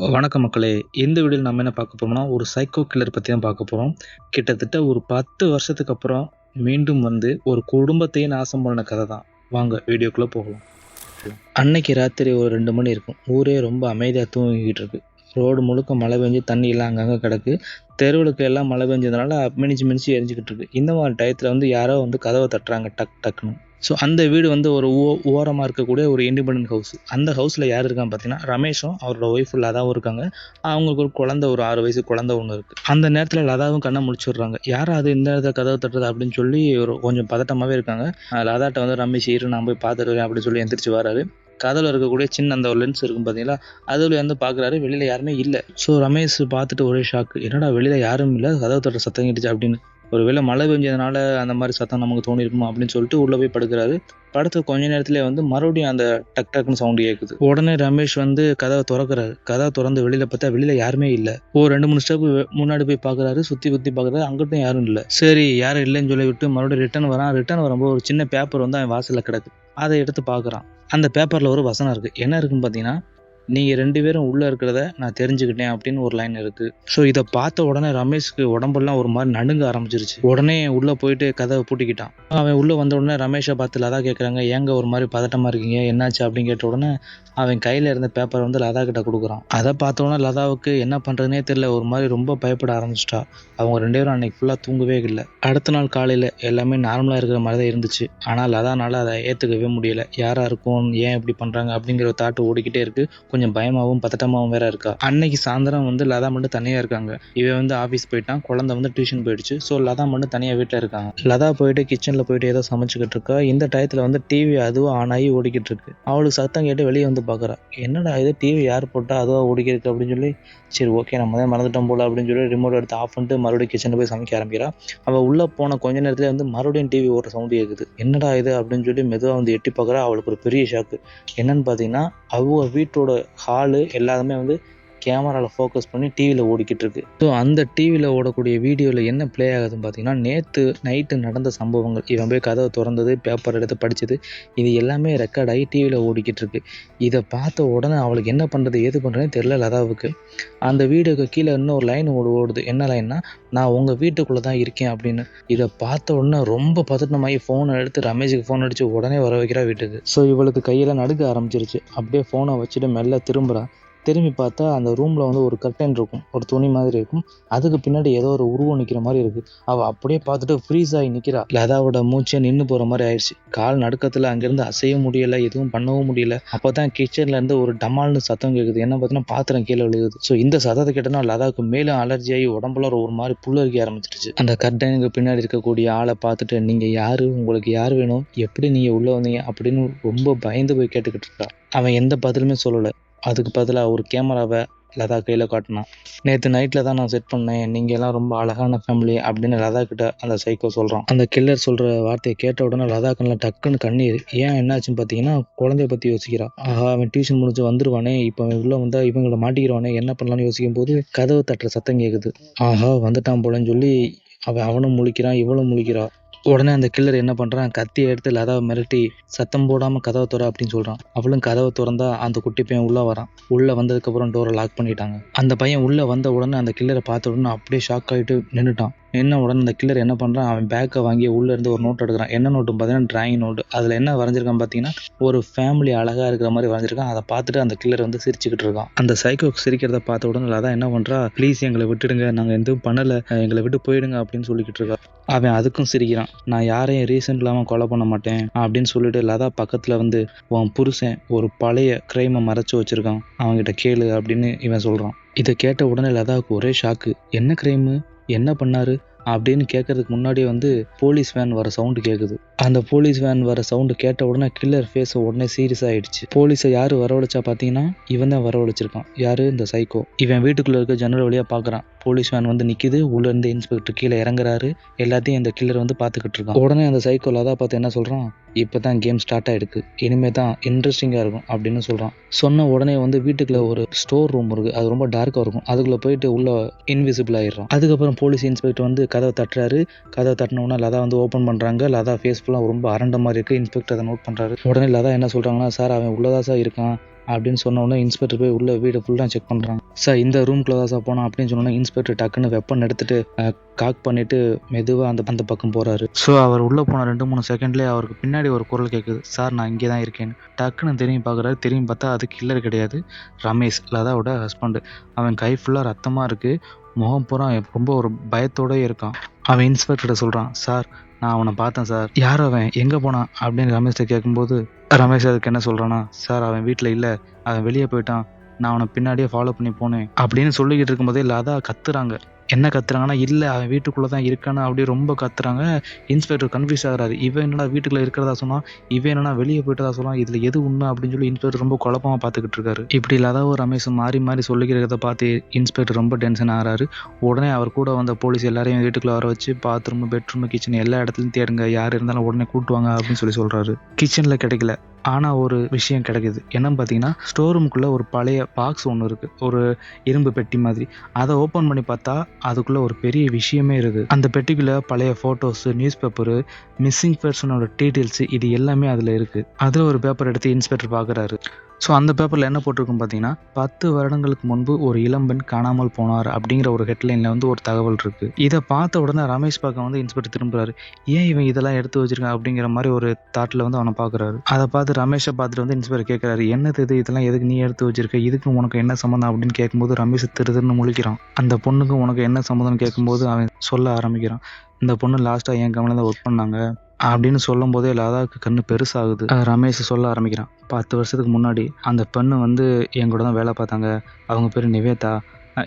வணக்கம் மக்களே! இந்த வீடியோல நம்ம என்ன பார்க்க போறோம்னா, ஒரு சைக்கோ கில்லர் பத்தி தான் பார்க்க போறோம். கிட்டத்தட்ட ஒரு 10 வருஷத்துக்கு அப்புறம் மீண்டும் வந்து ஒரு குடும்பத்தையே நாசம் பண்ண கதை தான். வாங்க வீடியோக்குள்ள போகலாம். அன்னைக்கு ராத்திரி ஒரு 2 மணி இருக்கும். ஊரே ரொம்ப அமைதியா தூங்கிக்கிட்டு இருக்கு. ரோடு முழுக்க மழை பெஞ்சு தண்ணியெல்லாம் அங்கங்க கிடக்கு. தெருவுளுக்கு எல்லாம் மழை பெஞ்சதுனால மினிச்சு மினிச்சு எரிஞ்சுக்கிட்டு இருக்கு. இந்த மாதிரி டயத்துல வந்து யாரோ வந்து கதவை தட்டுறாங்க டக் டக்குன்னு. ஸோ அந்த வீடு வந்து ஒரு ஓரமாக இருக்கக்கூடிய ஒரு இண்டிபெண்டன்ட் ஹவுஸ். அந்த ஹவுஸில் யார் இருக்கான்னு பார்த்தீங்கன்னா, ரமேஷும் அவரோட ஒய்ஃப் லதாவும் இருக்காங்க. அவங்களுக்கு ஒரு குழந்தை, ஒரு 6 வயசு குழந்தை ஒன்று இருக்குது. அந்த நேரத்தில் லதாவும் கண்ணை முழிச்சிடுறாங்க. யார் அது இந்த நேரத்தில் கதவை தட்டுறது அப்படின்னு சொல்லி ஒரு கொஞ்சம் பதட்டமாகவே இருக்காங்க. லதாட்ட வந்து ரமேஷ் இரு நான் போய் பார்த்துட்டு வரேன் அப்படின்னு சொல்லி எந்திரிச்சு வராரு. கதவுல இருக்கக்கூடிய சின்ன அந்த ஒரு லென்ஸ் இருக்கும் பார்த்தீங்களா, அதுல வந்து பார்க்குறாரு. வெளியில யாருமே இல்லை. ஸோ ரமேஷ் பார்த்துட்டு ஒரே ஷாக்கு. என்னடா வெளியில யாரும் இல்லை, கதவை தட்டுற சத்தம் கேட்டுச்சு அப்படின்னு. ஒருவேளை மழை பெஞ்சதுனால அந்த மாதிரி சத்தம் நமக்கு தோணிருக்குமா அப்படின்னு சொல்லிட்டு உள்ள போய் படுக்கிறாரு. படுத்த கொஞ்ச நேரத்திலே வந்து மறுபடியும் அந்த டக் டக்குன்னு சவுண்டு கேட்குது. உடனே ரமேஷ் வந்து கதவை திறக்கிறாரு. கதவை திறந்து வெளியில பார்த்தா வெளியில யாருமே இல்லை. ஒரு 2-3 ஸ்டெப் முன்னாடி போய் பார்க்குறாரு. சுற்றி சுற்றி பார்க்குறாரு. அங்கிட்டும் யாரும் இல்லை. சரி யாரும் இல்லைன்னு சொல்லி விட்டு மறுபடியும் ரிட்டர்ன் வரான். ரிட்டர்ன் வரும்போது ஒரு சின்ன பேப்பர் வந்து அவன் வாசல்ல கிடக்கு. அதை எடுத்து பார்க்குறான். அந்த பேப்பர்ல ஒரு வசனம் இருக்கு. என்ன இருக்குன்னு பார்த்தீங்கன்னா, நீங்க 2 பேரும் உள்ள இருக்கிறத நான் தெரிஞ்சுக்கிட்டேன் அப்படின்னு ஒரு லைன் இருக்கு. ஸோ இதை பார்த்த உடனே ரமேஷ்க்கு உடம்பெல்லாம் ஒரு மாதிரி நடுங்க ஆரம்பிச்சிருச்சு. உடனே உள்ள போயிட்டு கதவை பூட்டிக்கிட்டான். அவன் உள்ள வந்த உடனே ரமேஷை பார்த்து லதா கேட்குறாங்க, ஏங்க ஒரு மாதிரி பதட்டமா இருக்கீங்க, என்னாச்சு அப்படின்னு கேட்ட உடனே அவன் கையில இருந்த பேப்பரை வந்து லதா கிட்ட கொடுக்குறான். அதை பார்த்த உடனே லதாவுக்கு என்ன பண்றதுனே தெரியல. ஒரு மாதிரி ரொம்ப பயப்பட ஆரம்பிச்சிட்டா. அவங்க 2 பேரும் அன்னைக்கு ஃபுல்லா தூங்கவே இல்லை. அடுத்த நாள் காலையில எல்லாமே நார்மலா இருக்கிற மாதிரி தான் இருந்துச்சு. ஆனால் லதானால அதை ஏத்துக்கவே முடியல. யாரா இருக்கும், ஏன் இப்படி பண்றாங்க அப்படிங்கிற தாட்டு ஓடிக்கிட்டே இருக்கு. கொஞ்சம் பயமாவும் பதட்டமாவும் வேற இருக்கா. அன்னைக்கு சாயந்தரம் வந்து லதா மட்டும் தனியா இருக்காங்க. இவன் வந்து ஆஃபீஸ் போயிட்டான். குழந்தை வந்து டியூஷன் போயிடுச்சு. ஸோ லதா மட்டும் தனியா வீட்டில் இருக்காங்க. லதா போயிட்டு கிச்சன்ல போயிட்டு ஏதோ சமைச்சுக்கிட்டு இருக்கா. இந்த டயத்துல வந்து டிவி அதுவும் ஆன் ஆகி ஓடிக்கிட்டு இருக்கு. அவளுக்கு சத்தம் கேட்டு வெளியே வந்து பாக்குறா. என்னடா இது டிவி யார் போட்டா அதுவா ஓடிக்கிருக்கு அப்படின்னு சொல்லி, சரி ஓகே நம்ம தான் மறந்துட்டோம் போல அப்படின்னு சொல்லி ரிமோட் எடுத்து ஆஃப் பண்ணிட்டு மறுபடியும் கிச்சன்ல போய் சமைக்க ஆரம்பிக்கிறா. அவள் உள்ள போன கொஞ்ச நேரத்துல வந்து மறுபடியும் டிவி ஓடுற சவுண்டு கேட்குது. என்னடா இது அப்படின்னு சொல்லி மெதுவா வந்து எட்டி பார்க்குறா. அவளுக்கு ஒரு பெரிய ஷாக்கு. என்னன்னு பார்த்தீங்கன்னா, அவங்க வீட்டோட ஹாலு எல்லாமே வந்து கேமராவில் ஃபோக்கஸ் பண்ணி டிவியில் ஓடிக்கிட்டு இருக்கு. ஸோ அந்த டிவியில் ஓடக்கூடிய வீடியோவில் என்ன ப்ளே ஆகுதுன்னு பார்த்தீங்கன்னா, நேற்று நைட்டு நடந்த சம்பவங்கள். இவன் போய் கதவை திறந்தது, பேப்பர் எடுத்து படித்தது, இது எல்லாமே ரெக்கார்ட் ஆகி டிவியில் ஓடிக்கிட்டு இருக்கு. இதை பார்த்த உடனே அவளுக்கு என்ன பண்ணுறது ஏது பண்ணுறதுன்னு தெரியல லதாவுக்கு. அந்த வீடியோக்கு கீழே இன்னும் ஒரு லைன் ஓடுது. என்ன லைன்னா, நான் உங்கள் வீட்டுக்குள்ளே தான் இருக்கேன் அப்படின்னு. இதை பார்த்த உடனே ரொம்ப பதட்டமாகி ஃபோனை எடுத்து ரமேஷுக்கு ஃபோன் அடித்து உடனே வர வைக்கிறா வீட்டுக்கு. ஸோ இவளுக்கு கையெல்லாம் நடுக்க ஆரம்பிச்சிருச்சு. அப்படியே ஃபோனை வச்சுட்டு மெல்ல திரும்புகிறா. திரும்பி பார்த்தா அந்த ரூமில் வந்து ஒரு கர்டன் இருக்கும், ஒரு துணி மாதிரி இருக்கும். அதுக்கு பின்னாடி ஏதோ ஒரு உருவம் நிற்கிற மாதிரி இருக்கு. அவள் அப்படியே பார்த்துட்டு ஃப்ரீஸ் ஆகி நிற்கிறா. லதாவோட மூச்சை நின்று போகிற மாதிரி ஆயிடுச்சு. கால் நடுக்கத்தில் அங்கேருந்து அசைய முடியலை, எதுவும் பண்ணவும் முடியல. அப்போ தான் கிச்சன்லேருந்து ஒரு டமால்னு சத்தம் கேட்குது. என்ன பார்த்தீங்கன்னா பாத்திரம் கீழே விழுகுது. ஸோ இந்த சத்தத்தை கேட்டோன்னா லதாவுக்கு மேலும் அலர்ஜி ஆகி உடம்புல ஒரு மாதிரி புல்லரிக்க ஆரம்பிச்சிருச்சு. அந்த கர்டனுக்கு பின்னாடி இருக்கக்கூடிய ஆளை பார்த்துட்டு, நீங்கள் யாரு, உங்களுக்கு யார் வேணும், எப்படி நீங்கள் உள்ளே வந்தீங்க அப்படின்னு ரொம்ப பயந்து போய் கேட்டுக்கிட்டு இருக்கா. அவன் எந்த பதிலுமே சொல்லலை. அதுக்கு பதிலாக ஒரு கேமராவை லதா கையில் காட்டினான். நேற்று நைட்டில் தான் நான் செட் பண்ணேன், நீங்கள் எல்லாம் ரொம்ப அழகான ஃபேமிலி அப்படின்னு லதா கிட்ட அந்த சைக்கோ சொல்கிறான். அந்த கில்லர் சொல்கிற வார்த்தையை கேட்ட உடனே லதா கண்ணில் டக்குன்னு கண்ணீர். ஏன் என்னாச்சுன்னு பார்த்தீங்கன்னா, குழந்தைய பற்றி யோசிக்கிறான். ஆஹா அவன் டியூஷன் முடிஞ்சு வந்துருவானே, இப்போ அவன் உள்ளே வந்தால் இவங்களை மாட்டிக்கிறவானே, என்ன பண்ணலான்னு யோசிக்கும் போது கதவு தட்டுற சத்தம் கேட்குது. ஆஹா வந்துட்டான் போலன்னு சொல்லி அவனும் முழிக்கிறான், இவளும் முழிக்கிறா. உடனே அந்த கில்லர் என்ன பண்ணுறான், கத்தியை எடுத்து லதாவை மிரட்டி சத்தம் போடாமல் கதவை திற அப்படின்னு சொல்கிறான். அவளும் கதவை திறந்தா அந்த குட்டி பையன் உள்ளே வரான். உள்ளே வந்ததுக்கப்புறம் டோரை லாக் பண்ணிட்டாங்க. அந்த பையன் உள்ளே வந்த உடனே அந்த கில்லரை பார்த்த உடனே அப்படியே ஷாக் ஆகிட்டு நின்றுட்டான். நின்ன உடனே அந்த கில்லர் என்ன பண்ணுறான், அவன் பேக்கை வாங்கி உள்ளே இருந்து ஒரு நோட் எடுக்கிறான். என்ன நோட்டுன்னு பார்த்தீங்கன்னா டிராயிங் நோட்டு. அதில் என்ன வரைஞ்சிருக்கான் பார்த்தீங்கன்னா, ஒரு ஃபேமிலி அழகாக இருக்கிற மாதிரி வரைஞ்சிருக்கான். அதை பார்த்துட்டு அந்த கில்லர் வந்து சிரிச்சுக்கிட்டு இருக்கான். அந்த சைக்கோ சிரிக்கிறத பார்த்த உடனே லதா என்ன பண்ணுறா, ப்ளீஸ் எங்களை விட்டுடுங்க, நாங்கள் எதுவும் பண்ணலை, எங்களை விட்டு போயிடுங்க அப்படின்னு சொல்லிக்கிட்டு இருக்கா. அவன் அதுக்கும் சிரிக்கிறான். நான் யாரையும் ரீசன் இல்லாமல் கொலை பண்ண மாட்டேன் அப்படின்னு சொல்லிட்டு லதா பக்கத்தில் வந்து, உன் புருஷன் ஒரு பழைய கிரைமை மறைச்சு வச்சிருக்கான், அவன்கிட்ட கேளு அப்படின்னு இவன் சொல்கிறான். இதை கேட்ட உடனே லதாவுக்கு ஒரே ஷாக்கு. என்ன கிரைமு, என்ன பண்ணாரு அப்படின்னு கேட்கறதுக்கு முன்னாடியே வந்து போலீஸ் வேன் வர சவுண்டு கேட்குது. அந்த போலீஸ் வேன் வர சவுண்டு கேட்ட உடனே கில்லர் ஃபேஸ் உடனே சீரியஸ் ஆயிடுச்சு. போலீஸை யாரு வரவழைச்சா பார்த்தீங்கன்னா, இவன் தான் வரவழைச்சிருக்கான். யாரு, இந்த சைக்கோ. இவன் வீட்டுக்குள்ள இருக்க ஜன்னல் வழியா பார்க்குறான். போலீஸ் வேன் வந்து நிற்கிது. உள்ள இருந்து இன்ஸ்பெக்டர் கீழே இறங்குறாரு. எல்லாத்தையும் இந்த கில்லர் வந்து பார்த்துக்கிட்டு இருக்கான். உடனே அந்த சைக்கோ லதா பார்த்து என்ன சொல்றான், இப்போ தான் கேம் ஸ்டார்ட் ஆயிருக்கு, இனிமே தான் இன்ட்ரெஸ்டிங்காக இருக்கும் அப்படின்னு சொல்கிறான். சொன்ன உடனே வந்து வீட்டுக்குள்ள ஒரு ஸ்டோர் ரூம் இருக்குது, அது ரொம்ப டார்க்காக இருக்கும். அதுக்குள்ளே போயிட்டு உள்ள இன்விசிபிள் ஆயிடுறான். அதுக்கப்புறம் போலீஸ் இன்ஸ்பெக்டர் வந்து கதவை தட்டுறாரு. கதவை தட்டின உடனே லதா வந்து ஓப்பன் பண்ணுறாங்க. லதா ஃபேஸ் ஃபுல்லாக ரொம்ப அரண்ட மாதிரி இருக்குது. இன்ஸ்பெக்டர் அதை நோட் பண்ணுறாரு. உடனே லதா என்ன சொல்கிறாங்கன்னா, சார் அவன் உள்ளதா சார் இருக்கான், அப்படின்னு சொன்ன உடனே இன்ஸ்பெக்டர் போய் உள்ள வீடு ஃபுல்லாக செக் பண்ணுறாங்க. சார் இந்த ரூம்குள்ளே தான் சார் போனோம் அப்படின்னு சொன்னோன்னே இன்ஸ்பெக்டர் டக்குன்னு வெப்பன் எடுத்துட்டு காக் பண்ணிட்டு மெதுவாக அந்த பக்கம் போகிறாரு. ஸோ அவர் உள்ளே போன 2-3 செகண்ட்லேயே அவருக்கு பின்னாடி ஒரு குரல் கேட்குது, சார் நான் இங்கே தான் இருக்கேன்னு. டக்குன்னு திரும்பி பார்க்குறாரு. திரும்பி பார்த்தா அது கில்லர் கிடையாது, ரமேஷ், லதாவோட ஹஸ்பண்டு. அவன் கை ஃபுல்லாக ரத்தமாக இருக்குது, முகம் பூரா ரொம்ப ஒரு பயத்தோடயே இருக்கான். அவன் இன்ஸ்பெக்டர்கிட்ட சொல்கிறான், சார் நான் அவனை பார்த்தேன் சார். யார் அவன், எங்கே போனான் அப்படின்னு ரமேஷ்கிட்ட கேட்கும்போது ரமேஷ் அதுக்கு என்ன சொல்கிறான்னா, சார் அவன் வீட்டில் இல்லை, அவன் வெளியே போயிட்டான், நான் அவனை பின்னாடியே ஃபாலோ பண்ணி போனேன் அப்படின்னு சொல்லிக்கிட்டு இருக்கும்போதே லதா கத்துறாங்க. என்ன கத்துறாங்கன்னா, இல்லை அவன் வீட்டுக்குள்ளே தான் இருக்கான்னு அப்படி ரொம்ப கத்துறாங்க. இன்ஸ்பெக்டர் கன்ஃபியூஸ் ஆகிறாரு. இவன் என்னடா வீட்டுக்குள்ளே இருக்கிறதா சொன்னான், இவன் என்னன்னா வெளியே போயிட்டதா சொன்னான், இதில் எது உண்மை அப்படின்னு சொல்லி இன்ஸ்பெக்டர் ரொம்ப குழப்பமாக பார்த்துக்கிட்டு இருக்காரு. இப்படி லதாவும் ரமேஷும் மாறி மாறி சொல்லிக்கிறத பார்த்து இன்ஸ்பெக்டர் ரொம்ப டென்ஷன் ஆகிறாரு. உடனே அவர் கூட வந்த போலீஸ் எல்லாரையும் வீட்டுக்குள்ளே வர வச்சு பாத்ரூம், பெட்ரூம், கிச்சன் எல்லா இடத்துலையும் தேடுங்க, யார் இருந்தாலும் உடனே கூட்டுவாங்க அப்படின்னு சொல்கிறாரு. கிச்சனில் கிடைக்கல, ஆனால் ஒரு விஷயம் கிடைக்குது. என்னன்னு பார்த்தீங்கன்னா, ஸ்டோர் ரூமுக்குள்ளே ஒரு பழைய பாக்ஸ் ஒன்று இருக்குது, ஒரு இரும்பு பெட்டி மாதிரி. அதை ஓப்பன் பண்ணி பார்த்தா அதுக்குள்ளே ஒரு பெரிய விஷயமே இருக்குது. அந்த பெட்டிக்குள்ளே பழைய ஃபோட்டோஸு, நியூஸ் பேப்பரு, மிஸ்ஸிங் பர்சனோட டீட்டெயில்ஸு, இது எல்லாமே அதில் இருக்குது. அதில் ஒரு பேப்பர் எடுத்து இன்ஸ்பெக்டர் பார்க்குறாரு. ஸோ அந்த பேப்பரில் என்ன போட்டிருக்குன்னு பார்த்தீங்கன்னா, 10 வருடங்களுக்கு முன்பு ஒரு இளம்பெண் காணாமல் போனார் அப்படிங்கிற ஒரு ஹெட்லைனில் ஒரு தகவல் இருக்குது. இதை பார்த்த உடனே ரமேஷ் பார்க்க இன்ஸ்பெக்டர் திரும்புறாரு. ஏன் இவன் இதெல்லாம் எடுத்து வச்சிருக்கான் அப்படிங்கிற மாதிரி ஒரு தாட்டில் அவனை பார்க்குறாரு. அதை பார்த்து ரமேஷை பார்த்துட்டு இன்ஸ்பெக்டர் கேட்குறாரு, என்னது இது, இதெல்லாம் எதுக்கு நீ எடுத்து வச்சிருக்க, இதுக்கு உனக்கு என்ன சம்மந்தம் அப்படின்னு கேட்கும்போது ரமேஷ் திருன்னு முழிக்கிறான். அந்த பொண்ணுக்கு உனக்கு என்ன சம்மந்தம்னு கேட்கும்போது அவன் சொல்ல ஆரம்பிக்கிறான், இந்த பொண்ணு லாஸ்ட்டாக என் கம்பெனியில் தான் ஒர்க் பண்ணாங்க அப்படின்னு சொல்லும் போதே லதாவுக்கு கண்ணு பெருசாகுது. ரமேஷ் சொல்ல ஆரம்பிக்கிறான், 10 வருஷத்துக்கு முன்னாடி அந்த பெண்ணு என் கூட தான் வேலை பார்த்தாங்க, அவங்க பேர் நிவேதா,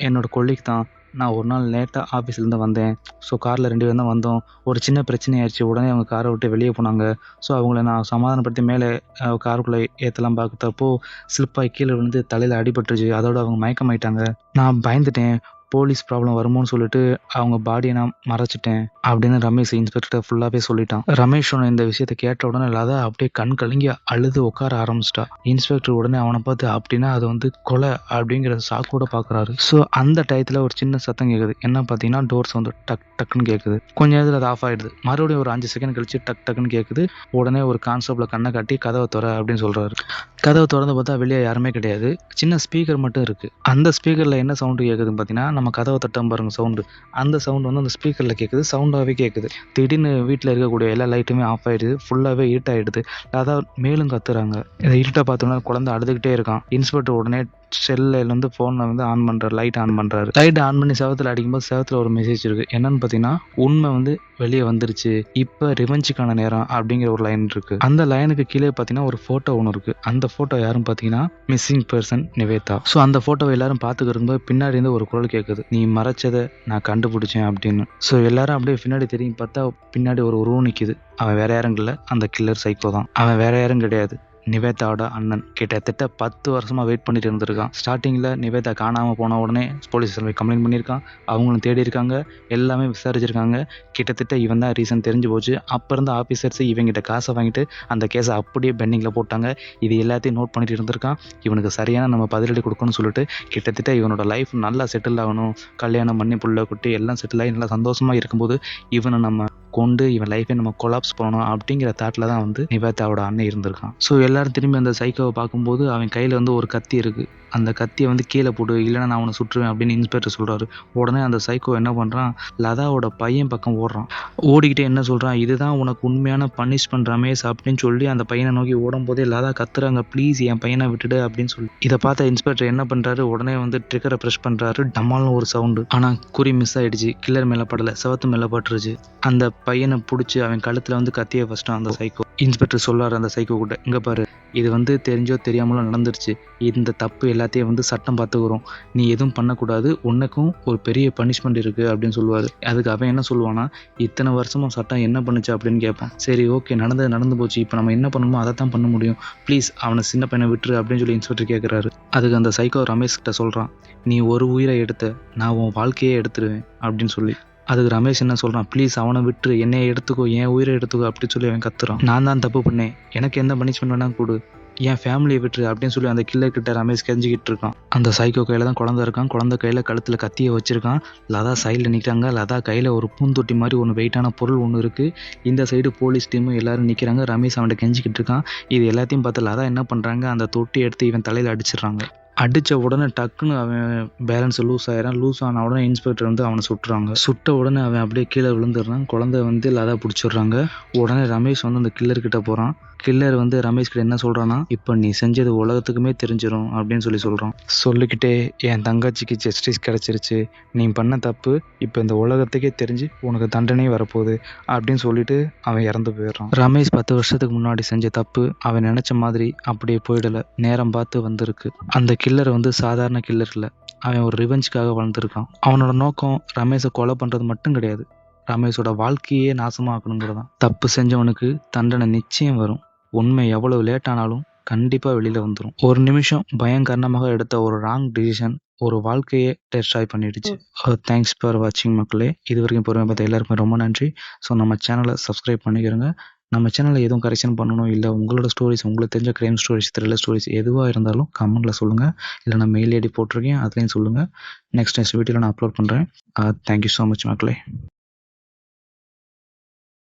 என்னோட கொல்லிக்கு தான். நான் ஒரு நாள் லேட்டாக ஆஃபீஸ்லேருந்து வந்தேன். ஸோ காரில் 2 பேரும் தான் வந்தோம். ஒரு சின்ன பிரச்சனை ஆயிடுச்சு. உடனே அவங்க காரை விட்டு வெளியே போனாங்க. ஸோ அவங்கள நான் சமாதானப்படுத்தி மேலே காருக்குள்ளே ஏற்றலாம் பார்த்தப்போ ஸ்லிப்பாகி கீழே விழுந்து தலையில் அடிபட்டுருச்சு. அதோட அவங்க மயக்கமாயிட்டாங்க. நான் பயந்துட்டேன், போலீஸ் ப்ராப்ளம் வருமோன்னு சொல்லிட்டு அவங்க பாடியை நான் மறைச்சிட்டேன் அப்படின்னு ரமேஷ் இன்ஸ்பெக்டர் ஃபுல்லாகவே சொல்லிட்டான். ரமேஷ் சொன்ன இந்த விஷயத்தை கேட்ட உடனே லதா அப்படியே கண் கலங்கி அழுது உட்கார ஆரம்பிச்சிட்டா. இன்ஸ்பெக்டர் உடனே அவனை பார்த்து, அப்படின்னா அது கொலை அப்படிங்கிற சாக்கோட பார்க்குறாரு. ஸோ அந்த டயத்தில் ஒரு சின்ன சத்தம் கேட்குது. என்ன பார்த்தீங்கன்னா, டோர்ஸ் டக் டக்குன்னு கேட்குது. கொஞ்ச நேரத்தில் அது ஆஃப் ஆகிடுது. மறுபடியும் ஒரு 5 செகண்ட் கழிச்சு டக் டக்குன்னு கேட்குது. உடனே ஒரு கான்ஸ்டபிள் கண்ணை காட்டி கதவை திற அப்படின்னு சொல்கிறாரு. கதவை திறந்து பார்த்தா வெளியே யாருமே கிடையாது. சின்ன ஸ்பீக்கர் மட்டும் இருக்குது. அந்த ஸ்பீக்கரில் என்ன சவுண்டு கேட்குதுன்னு பார்த்தீங்கன்னா, நம்ம கதவை தட்டம் பாருங்க சவுண்டு, அந்த சவுண்டு அந்த ஸ்பீக்கரில் கேட்குது. சவுண்டாகவே கேட்குது. திடீர்னு வீட்டில் இருக்கக்கூடிய எல்லா லைட்டுமே ஆஃப் ஆகிடுது. ஃபுல்லாகவே இருட்டாகிடுது. அதாவது மேலும் கத்துறாங்க. இதை இருட்டை பார்த்தோன்னா குழந்தை அழுதுகிட்டே இருக்கான். இன்ஸ்பெக்டர் உடனே செல்லேருந்து ஃபோனில் ஆன் பண்ணுறாரு, லைட் ஆன் பண்ணுறாரு. லைட் ஆன் பண்ணி செவத்தில் அடிக்கும்போது செவத்தில் ஒரு மெசேஜ் இருக்குது. என்னன்னு பார்த்தீங்கன்னா, உண்மை வெளியே வந்துருச்சு, இப்போ ரிவெஞ்சுக்கான நேரம் அப்படிங்கிற ஒரு லைன் இருக்குது. அந்த லைனுக்கு கீழே பார்த்தீங்கன்னா ஒரு ஃபோட்டோ ஒன்று இருக்குது. அந்த ஃபோட்டோ யாரும் பார்த்தீங்கன்னா மிஸ்ஸிங் பர்சன் நிவேதா. ஸோ அந்த ஃபோட்டோவை எல்லாரும் பார்த்துக்கிருக்கும்போது பின்னாடி இருந்து ஒரு குரல் கேட்குது, நீ மறைச்சதை நான் கண்டுபிடிச்சேன் அப்படின்னு. ஸோ எல்லாரும் அப்படியே பின்னாடி திரும்பி பார்த்தா பின்னாடி ஒரு உருவம் நிற்கிது. அவன் வேற யாரும் இல்லை, அந்த கில்லர் சைக்கோ தான். அவன் வேற யாரும் கிடையாது, நிவேதாவோட அண்ணன். கிட்டத்தட்ட 10 வருஷமாக வெயிட் பண்ணிட்டு இருந்திருக்கான். ஸ்டார்டிங்கில் நிவேதா காணாமல் போன உடனே போலீஸ் கம்ப்ளைண்ட் பண்ணியிருக்கான். அவங்களும் தேடி இருக்காங்க, எல்லாமே விசாரிச்சிருக்காங்க. கிட்டத்தட்ட இவன் தான் ரீசன் தெரிஞ்சு போச்சு. அப்போ இருந்த ஆஃபீஸர்ஸ் இவங்கிட்ட காசை வாங்கிட்டு அந்த கேஸை அப்படியே பெண்டிங்கில் போட்டாங்க. இது எல்லாத்தையும் நோட் பண்ணிட்டு இருந்திருக்கான். இவனுக்கு சரியான நம்ம பதிலடி கொடுக்கணும்னு சொல்லிட்டு கிட்டத்தட்ட இவனோட லைஃப் நல்லா செட்டில் ஆகணும், கல்யாணம் பண்ணி புள்ள குட்டி எல்லாம் செட்டில் ஆகி நல்லா சந்தோஷமாக இருக்கும்போது இவனை நம்ம கொண்டு இவன் லைஃபை நம்ம கொலாப்ஸ் பண்ணணும் அப்படிங்கிற தாட்டில் தான் நிவேதாவோட அண்ணன் இருந்திருக்கான். ஸோ எல்லாரும் திரும்பி அந்த சைக்கோவை பார்க்கும்போது அவன் கையில் ஒரு கத்தி இருக்குது. அந்த கத்தியை கீழே போடு, இல்லைன்னா நான் அவனை சுற்றுவேன் அப்படின்னு இன்ஸ்பெக்டர் சொல்கிறாரு. உடனே அந்த சைக்கோ என்ன பண்ணுறான், லதாவோட பையன் பக்கம் ஓடுறான். ஓடிக்கிட்டே என்ன சொல்கிறான், இதுதான் உனக்கு உண்மையான பனிஷ்மெண்ட் ரமேஷ் அப்படின்னு சொல்லி அந்த பையனை நோக்கி ஓடும் போதே லதா கத்துறாங்க, ப்ளீஸ் என் பையனை விட்டுடு அப்படின்னு சொல்லி. இதை பார்த்த இன்ஸ்பெக்டர் என்ன பண்ணுறாரு, உடனே ட்ரிக்கரை ப்ரெஸ் பண்ணுறாரு. டம்மாலும் ஒரு சவுண்டு. ஆனால் குறி மிஸ் ஆகிடுச்சு. கில்லர் மேலே படலை, செவத்து மேலே பட்டுருச்சு. அந்த பையனை பிடிச்சி அவன் கழுத்தில் கத்தியை ஃபஸ்ட்டான் அந்த சைக்கோ. இன்ஸ்பெக்டர் சொல்கிறார் அந்த சைக்கோ கிட்ட, இங்கே பாரு, இது தெரிஞ்சோ தெரியாமலோ நடந்துருச்சு. இந்த தப்பு எல்லாத்தையும் சட்டம் பார்த்துக்கிறோம், நீ எதுவும் பண்ணக்கூடாது, உனக்கும் ஒரு பெரிய பனிஷ்மெண்ட் இருக்குது அப்படின்னு சொல்லுவார். அதுக்கு அவன் என்ன சொல்லுவானா, இத்தனை வருஷமும் சட்டம் என்ன பண்ணுச்சு அப்படின்னு கேட்பான். சரி ஓகே, நடந்து போச்சு, இப்போ நம்ம என்ன பண்ணணுமோ அதை தான் பண்ண முடியும், ப்ளீஸ் அவனை சின்ன பையனை விட்டுரு அப்படின்னு சொல்லி இன்ஸ்பெக்டர் கேட்குறாரு. அதுக்கு அந்த சைக்கோ ரமேஷ் கிட்ட சொல்கிறான், நீ ஒரு உயிரை எடுத்த, நான் உன் வாழ்க்கையே எடுத்துருவேன் அப்படின்னு சொல்லி. அதுக்கு ரமேஷ் என்ன சொல்கிறான், ப்ளீஸ் அவனை விட்டுரு, என்னையை எடுத்துக்கோ, என் உயிரை எடுத்துக்கோ அப்படின்னு சொல்லி அவன் கத்துறான். நான் தான் தப்பு பண்ணேன், எனக்கு எந்த பனிஷ்மெண்ட் வேணால் கொடு, என் ஃபேமிலியை விட்டுரு அப்படின்னு சொல்லி அந்த கில்லர் கிட்ட ரமேஷ் கெஞ்சிக்கிட்டு இருக்கான். அந்த சைக்கோ கையில் தான் குழந்தை இருக்கான். குழந்தை கையில் கழுத்தில் கத்தியை வச்சிருக்கான். லதா சைடில் நிற்கிறாங்க. லதா கையில் ஒரு பூந்தொட்டி மாதிரி ஒன்று வெயிட்டான பொருள் ஒன்று இருக்குது. இந்த சைடு போலீஸ் டீமும் எல்லாரும் நிற்கிறாங்க. ரமேஷ் அவன்கிட்ட கெஞ்சிக்கிட்டு இருக்கான். இது எல்லாத்தையும் பார்த்து லதா என்ன பண்ணுறாங்க, அந்த தொட்டி எடுத்து இவன் தலையில் அடிச்சிடுறாங்க. அடித்த உடனே டக்குன்னு அவன் பேலன்ஸ் லூஸ் ஆயிடான். லூஸ் ஆன உடனே இன்ஸ்பெக்டர் வந்து அவனை சுட்டுறாங்க. சுட்ட உடனே அவன் அப்படியே கீழே விழுந்துடுறான். குழந்தை வந்து லதா பிடிச்சிடுறாங்க. உடனே ரமேஷ் வந்து அந்த கில்லர்கிட்ட போகிறான். கில்லர் வந்து ரமேஷ் கிட்ட என்ன சொல்கிறான்னா, இப்போ நீ செஞ்சது உலகத்துக்குமே தெரிஞ்சிடும் அப்படின்னு சொல்கிறான். சொல்லிக்கிட்டே என் தங்கச்சிக்கு ஜஸ்டிஸ் கிடச்சிருச்சு, நீ பண்ண தப்பு இப்போ இந்த உலகத்துக்கே தெரிஞ்சு உனக்கு தண்டனையே வரப்போகுது அப்படின்னு சொல்லிட்டு அவன் இறந்து போயிடுறான். ரமேஷ் 10 வருஷத்துக்கு முன்னாடி செஞ்ச தப்பு அவன் நினச்ச மாதிரி அப்படியே போயிடலை, நேரம் பார்த்து வந்திருக்கு. அந்த கில்லர் வந்து சாதாரண கில்லர் இல்லை, அவன் ஒரு ரிவெஞ்சுக்காக வளர்ந்துருக்கான். அவனோட நோக்கம் ரமேஷை கொலை பண்ணுறது மட்டும் கிடையாது, ரமேஷோட வாழ்க்கையே நாசமாக்கணுங்கிறதான். தப்பு செஞ்சவனுக்கு தண்டனை நிச்சயம் வரும். உண்மை எவ்வளவு லேட் ஆனாலும் கண்டிப்பாக வெளியில் வந்துடும். ஒரு நிமிஷம் பயம் காரணமாக எடுத்த ஒரு ராங் டிசிஷன் ஒரு வாழ்க்கையே டெஸ்ட்ராய் பண்ணிடுச்சு. தேங்க்ஸ் ஃபார் வாட்சிங் மக்களே. இது வரைக்கும் பொறுமை பார்த்த எல்லாருக்குமே ரொம்ப நன்றி. ஸோ நம்ம சேனலை சப்ஸ்கிரைப் பண்ணிக்கிறோங்க. நம்ம சேனலில் எதுவும் கரெக்ஷன் பண்ணணும், இல்லை உங்களோட ஸ்டோரிஸ், உங்களுக்கு தெரிஞ்ச க்ரைம் ஸ்டோரிஸ், த்ரில்லர் ஸ்டோரிஸ் எதுவாக இருந்தாலும் கமெண்ட்டில் சொல்லுங்கள். இல்லை நான் மெயில் ஐடி போட்டிருக்கேன், அதுலேயும் சொல்லுங்கள். நெக்ஸ்ட் வீடியோவில் நான் அப்லோட் பண்ணுறேன். தேங்க்யூ ஸோ மச் மக்களே.